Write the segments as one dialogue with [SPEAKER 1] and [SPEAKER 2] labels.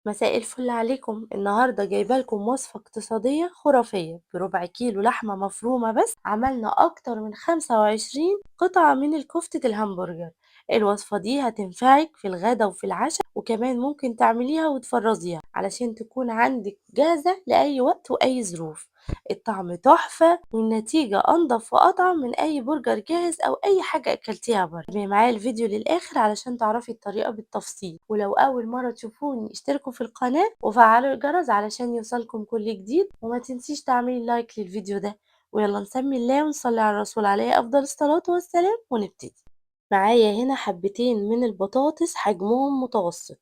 [SPEAKER 1] مساء الفل عليكم. النهاردة جايبة لكم وصفة اقتصادية خرافية. بربع كيلو لحمة مفرومة بس عملنا أكتر من 25 قطعة من الكفتة الهمبرجر. الوصفة دي هتنفعك في الغدا وفي العشاء، وكمان ممكن تعمليها وتفرزيها علشان تكون عندك جاهزة لأي وقت وأي ظروف. الطعم تحفة والنتيجة أنضف وأطعم من أي برجر جاهز أو أي حاجة أكلتيها بره. تابعي معايا الفيديو للآخر علشان تعرفي الطريقة بالتفصيل، ولو أول مرة تشوفوني اشتركوا في القناة وفعلوا الجرس علشان يوصلكم كل جديد، وما تنسيش تعملي لايك للفيديو ده. ويلا نسمي الله ونصلي على الرسول عليه أفضل الصلاة والسلام ونبتدي. معايا هنا حبتين من البطاطس حجمهم متوسط،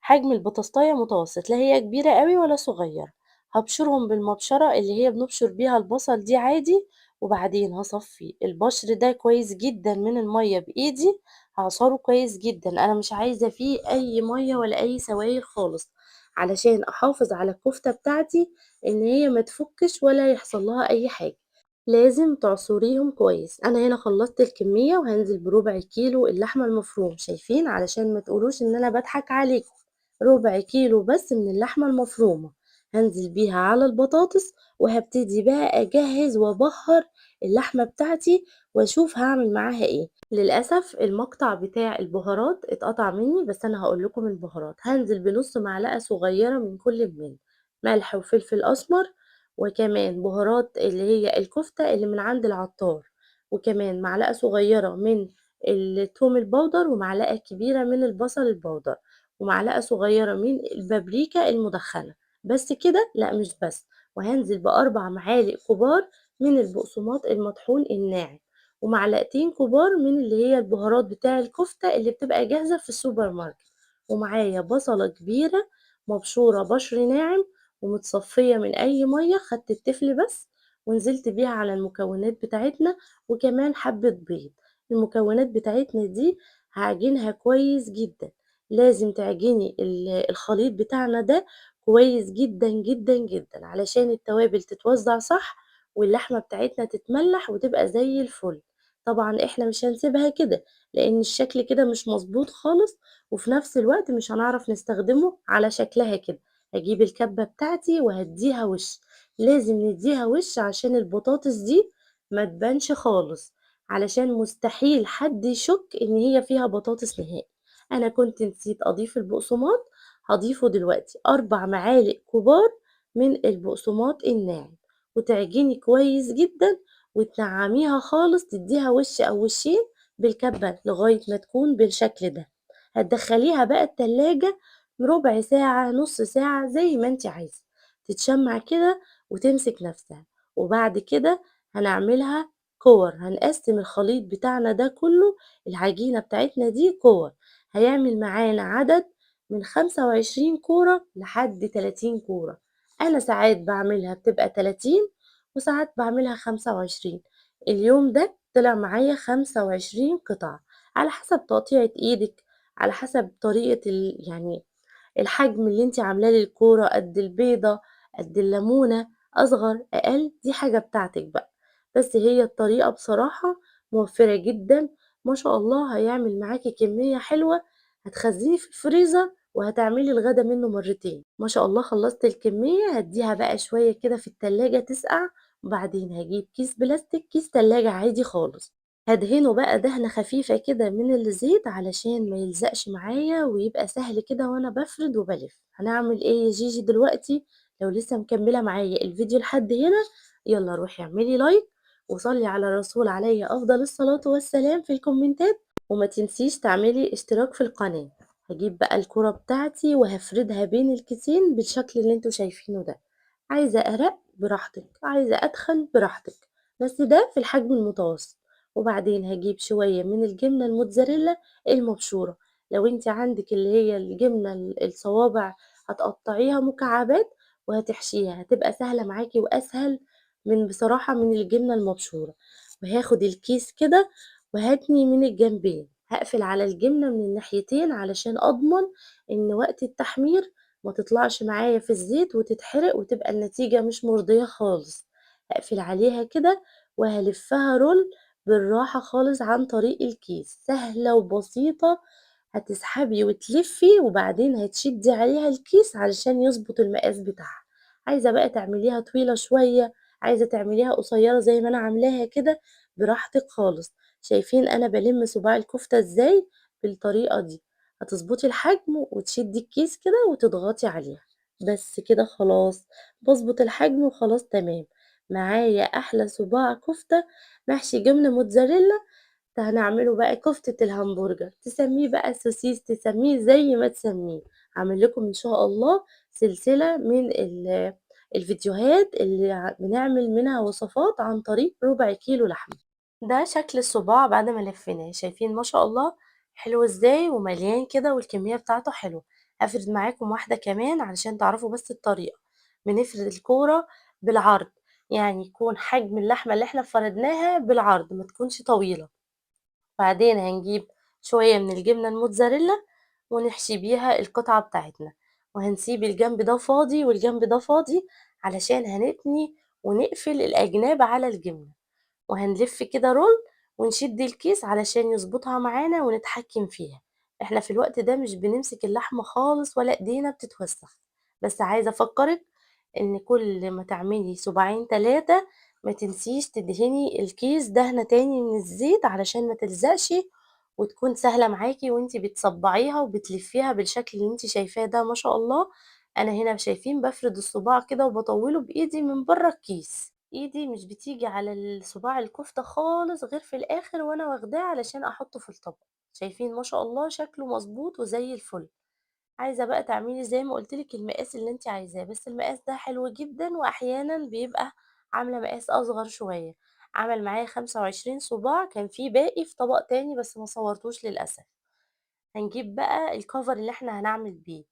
[SPEAKER 1] حجم البطاطساية متوسط، لا هي كبيرة قوي ولا صغيرة. هبشرهم بالمبشرة اللي هي بنبشر بيها البصل دي عادي، وبعدين هصفي البشر ده كويس جدا من المية بإيدي. هعصره كويس جدا، أنا مش عايزة فيه أي مية ولا أي سوائل خالص، علشان أحافظ على الكفتة بتاعتي إن هي ما تفكش ولا يحصل لها أي حاجة. لازم تعصريهم كويس. انا هنا خلصت الكمية وهنزل بربع كيلو اللحمة المفروم، شايفين؟ علشان ما تقولوش ان انا بضحك عليكم. ربع كيلو بس من اللحمة المفرومة هنزل بيها على البطاطس، وهبتدي بقى اجهز وابهر اللحمة بتاعتي واشوف هعمل معاها ايه. للأسف المقطع بتاع البهارات اتقطع مني، بس انا هقول لكم البهارات. هنزل بنص معلقة صغيرة من كل ملح وفلفل اسمر، وكمان بهارات اللي هي الكفتة اللي من عند العطار، وكمان معلقة صغيرة من التوم البودر، ومعلقة كبيرة من البصل البودر، ومعلقة صغيرة من البابريكا المدخنة. بس كده؟ لا مش بس. وهنزل بأربع معالق كبار من البقسماط المطحون الناعم، ومعلقتين كبار من اللي هي البهارات بتاع الكفتة اللي بتبقى جاهزة في السوبر ماركت. ومعايا بصلة كبيرة مبشورة بشر ناعم ومتصفية من أي مية، خدت التفل بس ونزلت بيها على المكونات بتاعتنا، وكمان حبة بيض. المكونات بتاعتنا دي هعجنها كويس جدا. لازم تعجني الخليط بتاعنا ده كويس جدا جدا جدا علشان التوابل تتوزع صح، واللحمة بتاعتنا تتملح وتبقى زي الفل. طبعا احنا مش هنسيبها كده، لان الشكل كده مش مظبوط خالص، وفي نفس الوقت مش هنعرف نستخدمه على شكلها كده. هاجيب الكبة بتاعتي وهديها وش. لازم نديها وش عشان البطاطس دي ما تبانش خالص، علشان مستحيل حد يشك ان هي فيها بطاطس نهائي. انا كنت نسيت اضيف البقسماط، هضيفه دلوقتي 4 معالق كبار من البقسماط الناعم، وتعجني كويس جدا وتنعميها خالص، تديها وش او وشين بالكبة لغاية ما تكون بالشكل ده. هتدخليها بقى التلاجة ربع ساعة نص ساعة زي ما انت عايزة، تتشمع كده وتمسك نفسها. وبعد كده هنعملها كور، هنقسم الخليط بتاعنا ده كله، العجينة بتاعتنا دي كور. هيعمل معانا عدد من 25 كورة لحد 30 كورة. أنا ساعات بعملها بتبقى 30، وساعات بعملها 25. اليوم ده طلع معايا 25 قطعة، على حسب تقطيعة ايدك، على حسب طريقة يعني الحجم اللي انت عاملاه للكورة، قد البيضة، قد الليمونة، أصغر أقل، دي حاجة بتاعتك بقى. بس هي الطريقة بصراحة موفرة جدا، ما شاء الله. هيعمل معاكي كمية حلوة، هتخزني في الفريزر وهتعملي الغدا منه مرتين. ما شاء الله خلصت الكمية، هديها بقى شوية كده في التلاجة تسقع، وبعدين هجيب كيس بلاستيك، كيس تلاجة عادي خالص، هدهنه بقى دهنة خفيفة كده من الزيت علشان ما يلزقش معايا ويبقى سهل كده وانا بفرد وبلف. هنعمل ايه يا جيجي دلوقتي؟ لو لسه مكملة معايا الفيديو لحد هنا، يلا روحي اعملي لايك وصلي على الرسول عليه افضل الصلاة والسلام في الكومنتات، وما تنسيش تعملي اشتراك في القناة. هجيب بقى الكرة بتاعتي وهفردها بين الكيسين بالشكل اللي انتوا شايفينه ده. عايزة ارق براحتك، عايزة اتخن براحتك، بس ده في الحجم المتوسط. وبعدين هجيب شوية من الجبنة الموتزاريلا المبشورة. لو انت عندك اللي هي الجبنة الصوابع، هتقطعيها مكعبات وهتحشيها، هتبقى سهلة معاكي وأسهل من بصراحة من الجبنة المبشورة. وهاخد الكيس كده وهاتني من الجنبين، هقفل على الجبنة من الناحيتين علشان أضمن إن وقت التحمير ما تطلعش معايا في الزيت وتتحرق وتبقى النتيجة مش مرضية خالص. هقفل عليها كده وهلفها رول بالراحة خالص عن طريق الكيس، سهلة وبسيطة. هتسحبي وتلفي وبعدين هتشدي عليها الكيس علشان يضبط المقاس بتاعها. عايزة بقى تعمليها طويلة شوية، عايزة تعمليها قصيرة زي ما أنا عاملاها كده، براحتك خالص. شايفين أنا بالِم صباع الكفتة إزاي؟ بالطريقة دي. هتضبطي الحجم وتشدي الكيس كده وتضغطي عليها، بس كده خلاص. باضبط الحجم وخلاص تمام. معايا أحلى صباع كفتة محشي جبنة موتزاريلا. ده هنعمله بقى كفتة الهمبرجر، تسميه بقى سوسيس، تسميه زي ما تسميه. هاعمل لكم إن شاء الله سلسلة من الفيديوهات اللي بنعمل منها وصفات عن طريق ربع كيلو لحمة. ده شكل الصباع بعد ما لفيناه، شايفين ما شاء الله حلو إزاي ومليان كده والكمية بتاعته حلوة. هافرد معاكم واحدة كمان علشان تعرفوا بس الطريقة. بنفرد الكورة بالعرض، يعني يكون حجم اللحمة اللي إحنا فردناها بالعرض، ما تكونش طويلة. بعدين هنجيب شوية من الجبنة الموتزاريلا ونحشي بيها القطعة بتاعتنا، وهنسيب الجنب ده فاضي والجنب ده فاضي علشان هنتني ونقفل الأجناب على الجبنة، وهنلف كده رول ونشد الكيس علشان يظبطها معانا ونتحكم فيها. احنا في الوقت ده مش بنمسك اللحمة خالص ولا ايدينا بتتوسخ. بس عايزة افكرك ان كل ما تعملي صباعين 3 ما تنسيش تدهني الكيس دهنة تاني من الزيت علشان ما تلزقش، وتكون سهلة معاكي وانتي بتصبعيها وبتلفيها بالشكل اللي انتي شايفاه ده ما شاء الله. انا هنا شايفين بفرد الصباع كده وبطوله بايدي من بره الكيس، ايدي مش بتيجي على صباع الكفتة خالص غير في الاخر وانا واخداه علشان احطه في الطبق. شايفين ما شاء الله شكله مظبوط وزي الفل. عايزة بقى تعملي زي ما قلتلك المقاس اللي انت عايزاه، بس المقاس ده حلو جدا واحيانا بيبقى عاملة مقاس اصغر شوية. عمل معايا 25 صباع، كان في باقي في طبق تاني بس ما صورتوش للأسف. هنجيب بقى الكفر اللي احنا هنعمل بيه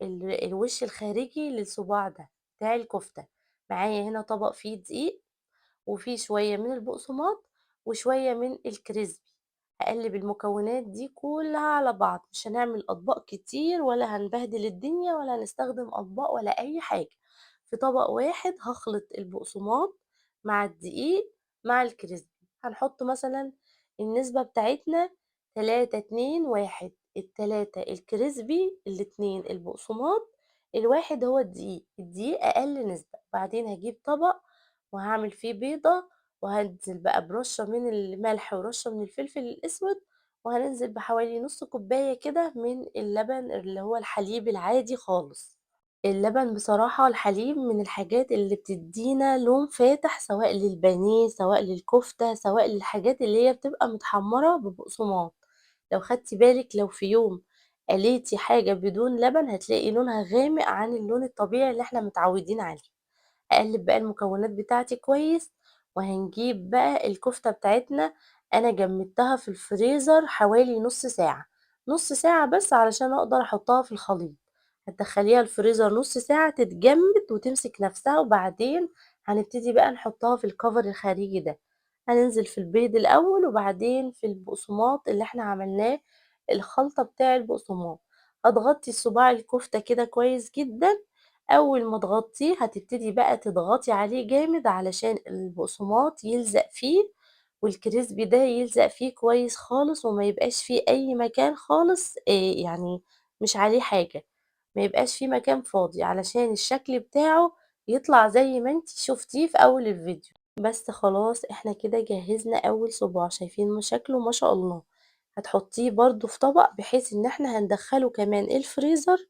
[SPEAKER 1] الوش الخارجي للصباع ده بتاع الكفتة. معايا هنا طبق فيه دقيق وفيه شوية من البقسماط وشوية من الكريسبي. هقلب المكونات دي كلها على بعض، مش هنعمل أطباق كتير ولا هنبهدل الدنيا ولا هنستخدم أطباق ولا أي حاجة. في طبق واحد هخلط البقسماط مع الدقيق مع الكريسبي. هنحط مثلا النسبة بتاعتنا 3 2 1، التلاتة الكريسبي، الاتنين البقسماط، الواحد هو الدقيق. الدقيق أقل نسبة. بعدين هجيب طبق وهاعمل فيه بيضة، وهانزل بقى برشة من الملح ورشة من الفلفل الأسود، وهننزل بحوالي نص كوباية كده من اللبن اللي هو الحليب العادي خالص. اللبن بصراحة الحليب من الحاجات اللي بتدينا لون فاتح سواء للبانيه سواء للكفتة سواء للحاجات اللي هي بتبقى متحمرة ببقسماط. لو خدتي بالك لو في يوم قليتي حاجة بدون لبن هتلاقي لونها غامق عن اللون الطبيعي اللي احنا متعودين عليه. هاقلب بقى المكونات بتاعتي كويس، وهنجيب بقى الكفتة بتاعتنا. أنا جمدتها في الفريزر حوالي نص ساعة، نص ساعة بس علشان أقدر أحطها في الخليط. هتدخليها الفريزر نص ساعة تتجمد وتمسك نفسها، وبعدين هنبتدي بقى نحطها في الكفر الخارجي ده. هننزل في البيض الأول وبعدين في البقسماط اللي احنا عملناه، الخلطة بتاع البقسماط. هتغطي صباع الكفتة كده كويس جدا. أول ما تغطيه هتبتدي بقى تضغطي عليه جامد علشان البقسماط يلزق فيه والكريسبي ده يلزق فيه كويس خالص وما يبقاش فيه أي مكان خالص، يعني مش عليه حاجة، ما يبقاش فيه مكان فاضي علشان الشكل بتاعه يطلع زي ما انتي شفتيه في أول الفيديو. بس خلاص احنا كده جهزنا أول صباع، شايفين شكله ما شاء الله. هتحطيه برضو في طبق بحيث ان احنا هندخله كمان الفريزر.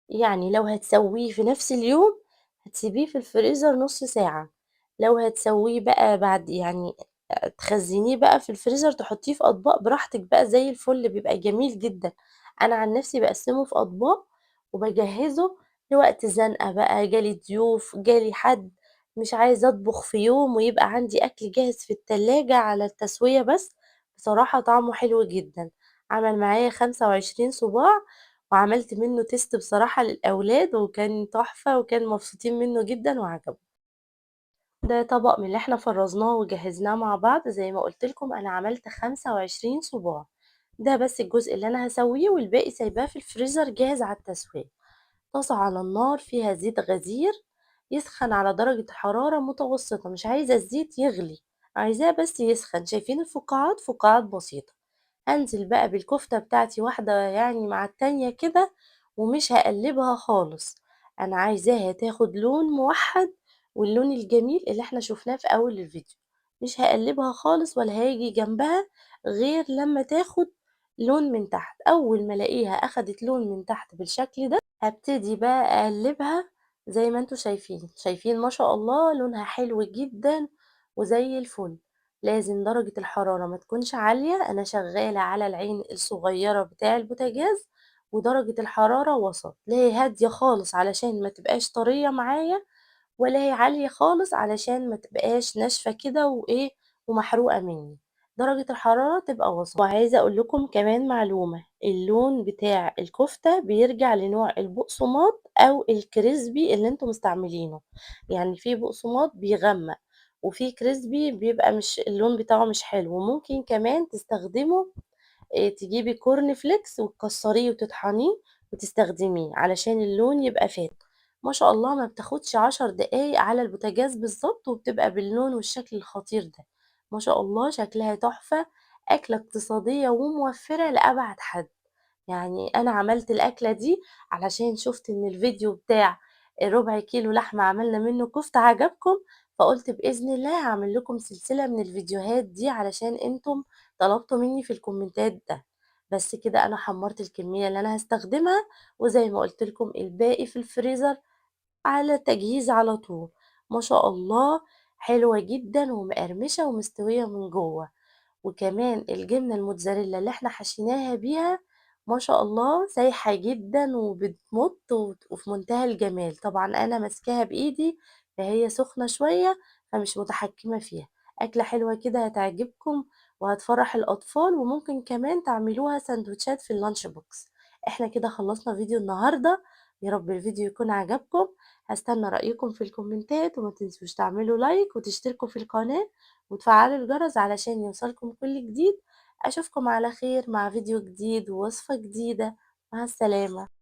[SPEAKER 1] يعني لو هتسويه في نفس اليوم هتسيبيه في الفريزر نص ساعة. لو هتسويه بقى بعد يعني تخزنيه بقى في الفريزر تحطيه في أطباق براحتك بقى زي الفل، بيبقى جميل جدا. أنا عن نفسي بقسمه في أطباق وبجهزه لوقت زنقة بقى، جالي ضيوف جالي حد مش عايزة أطبخ في يوم ويبقى عندي أكل جاهز في التلاجة على التسوية بس. بصراحة طعمه حلو جدا. عمل معايا 25 صباع وعملت منه تيست بصراحة للأولاد وكان تحفة وكان مبسوطين منه جدا وعجبهم. ده طبق من اللي احنا فرزناه وجهزناه مع بعض. زي ما قلت لكم أنا عملت 25 صباع. ده بس الجزء اللي أنا هسويه والباقي سايباه في الفريزر جاهز على التسوية. طاسة على النار فيها زيت غزير يسخن على درجة حرارة متوسطة، مش عايزة الزيت يغلي، عايزاه بس يسخن. شايفين الفقاعات؟ فقاعات بسيطة. هانزل بقى بالكفتة بتاعتي واحدة يعني مع التانية كده، ومش هاقلّبها خالص، أنا عايزاها تاخد لون موحّد واللون الجميل اللي إحنا شُفناه في أول الفيديو، مش هاقلّبها خالص ولا هاجي جنبها غير لمّا تاخد لون من تحت، أول ما ألاقيها أخدت لون من تحت بالشكل ده، هابتدي بقى أقلّبها زي ما أنتم شايفين، شايفين ما شاء الله لونها حلو جدًا وزي الفل. لازم درجة الحرارة ما تكونش عالية، أنا شغالة على العين الصغيرة بتاع البوتاجاز، ودرجة الحرارة وسط، لا هي هادية خالص علشان ما تبقاش طرية معايا، ولا هي عالية خالص علشان ما تبقاش ناشفة كده وإيه ومحروقة مني، درجة الحرارة تبقى وسط. وعايزة أقول لكم كمان معلومة، اللون بتاع الكفتة بيرجع لنوع البقسماط أو الكريسبي اللي انتم مستعملينه، يعني في بقسماط بيغمق وفي كريسبي بيبقى مش اللون بتاعه مش حلو، وممكن كمان تستخدموا تجيبي كورن فليكس وتكسريه وتطحنيه وتستخدميه علشان اللون يبقى فاتح. ما شاء الله ما بتاخدش 10 دقايق على البوتاجاز بالضبط وبتبقى باللون والشكل الخطير ده، ما شاء الله شكلها تحفة، أكلة اقتصادية وموفرة لأبعد حد. يعني أنا عملت الأكلة دي علشان شُفت إن الفيديو بتاع الربع كيلو لحمة عملنا منه كفتة عجبكم، فقُلت بإذن الله هاعمل لكم سلسلة من الفيديوهات دي علشان أنتم طلبتوا مني في الكومنتات ده. بس كده أنا حمّرت الكمية اللي أنا هاستخدمها، وزي ما قُلت لكم الباقي في الفريزر على تجهيز على طول. ما شاء الله حلوة جدًا ومقرمشة ومستوية من جوّه. وكمان الجبنة الموتزاريلا اللي إحنا حشيناها بيها ما شاء الله سايحة جدًا وبتمُط وفي منتهى الجمال، طبعًا أنا ماسكاها بإيدي فهي سخنة شوية فمش متحكمة فيها، أكلة حلوة كده هتعجبكم وهتفرّح الأطفال وممكن كمان تعملوها ساندوتشات في الlunch box. إحنا كده خلّصنا فيديو النهارده، يا رب الفيديو يكون عجبكم، هاستنى رأيكم في الكومنتات وما تنسوش تعملوا لايك وتشتركوا في القناة وتفعلوا الجرس علشان يوصلكم كل جديد. أشوفكم على خير مع فيديو جديد ووصفة جديدة. مع السلامة.